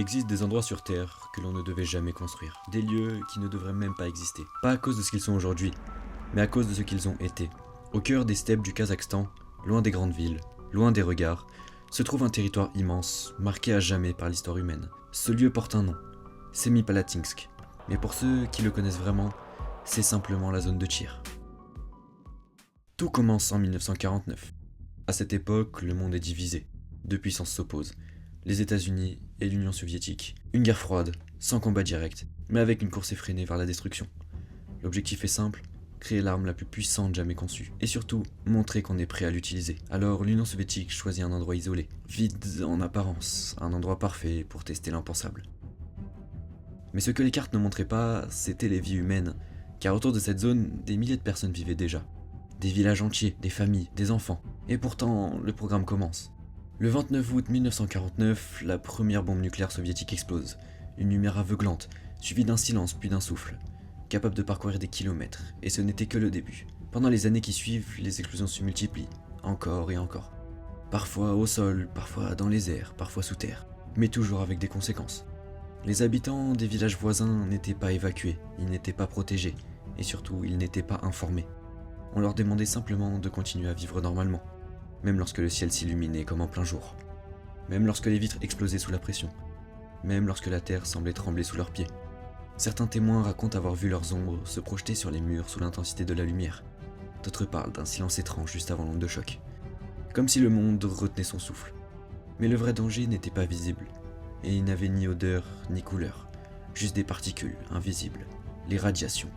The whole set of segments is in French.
existe des endroits sur Terre que l'on ne devait jamais construire, des lieux qui ne devraient même pas exister. Pas à cause de ce qu'ils sont aujourd'hui, mais à cause de ce qu'ils ont été. Au cœur des steppes du Kazakhstan, loin des grandes villes, loin des regards, se trouve un territoire immense, marqué à jamais par l'histoire humaine. Ce lieu porte un nom, Semipalatinsk. Mais pour ceux qui le connaissent vraiment, c'est simplement la zone de tir. Tout commence en 1949. À cette époque, le monde est divisé. Deux puissances s'opposent, les États-Unis et l'Union soviétique. Une guerre froide, sans combat direct, mais avec une course effrénée vers la destruction. L'objectif est simple, créer l'arme la plus puissante jamais conçue, et surtout, montrer qu'on est prêt à l'utiliser. Alors l'Union soviétique choisit un endroit isolé, vide en apparence, un endroit parfait pour tester l'impensable. Mais ce que les cartes ne montraient pas, c'était les vies humaines, car autour de cette zone, des milliers de personnes vivaient déjà. Des villages entiers, des familles, des enfants. Et pourtant, le programme commence. Le 29 août 1949, la première bombe nucléaire soviétique explose. Une lumière aveuglante, suivie d'un silence puis d'un souffle, capable de parcourir des kilomètres, et ce n'était que le début. Pendant les années qui suivent, les explosions se multiplient, encore et encore. Parfois au sol, parfois dans les airs, parfois sous terre, mais toujours avec des conséquences. Les habitants des villages voisins n'étaient pas évacués, ils n'étaient pas protégés, et surtout ils n'étaient pas informés. On leur demandait simplement de continuer à vivre normalement, même lorsque le ciel s'illuminait comme en plein jour, même lorsque les vitres explosaient sous la pression, même lorsque la terre semblait trembler sous leurs pieds. Certains témoins racontent avoir vu leurs ombres se projeter sur les murs sous l'intensité de la lumière, d'autres parlent d'un silence étrange juste avant l'onde de choc, comme si le monde retenait son souffle. Mais le vrai danger n'était pas visible, et il n'avait ni odeur ni couleur, juste des particules invisibles, les radiations.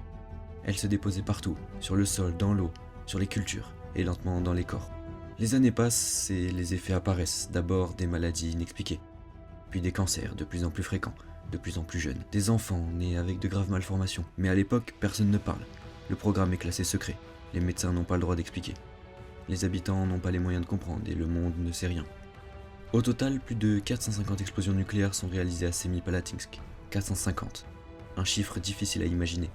Elles se déposaient partout, sur le sol, dans l'eau, sur les cultures, et lentement dans les corps. Les années passent et les effets apparaissent, d'abord des maladies inexpliquées, puis des cancers de plus en plus fréquents, de plus en plus jeunes, des enfants nés avec de graves malformations. Mais à l'époque, personne ne parle. Le programme est classé secret, les médecins n'ont pas le droit d'expliquer. Les habitants n'ont pas les moyens de comprendre et le monde ne sait rien. Au total, plus de 450 explosions nucléaires sont réalisées à Semipalatinsk. 450. Un chiffre difficile à imaginer.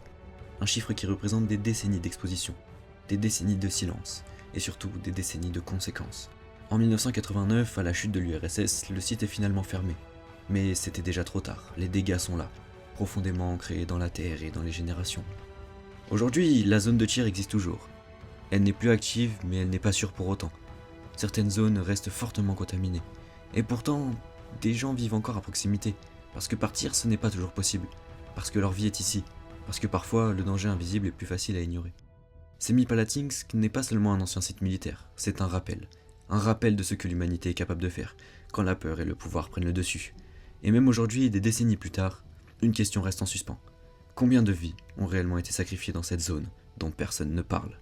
Un chiffre qui représente des décennies d'exposition, des décennies de silence, et surtout des décennies de conséquences. En 1989, à la chute de l'URSS, le site est finalement fermé. Mais c'était déjà trop tard, les dégâts sont là, profondément ancrés dans la terre et dans les générations. Aujourd'hui, la zone de tir existe toujours. Elle n'est plus active, mais elle n'est pas sûre pour autant. Certaines zones restent fortement contaminées. Et pourtant, des gens vivent encore à proximité, parce que partir ce n'est pas toujours possible, parce que leur vie est ici, parce que parfois le danger invisible est plus facile à ignorer. Semipalatinsk n'est pas seulement un ancien site militaire, c'est un rappel de ce que l'humanité est capable de faire, quand la peur et le pouvoir prennent le dessus. Et même aujourd'hui, des décennies plus tard, une question reste en suspens. Combien de vies ont réellement été sacrifiées dans cette zone dont personne ne parle ?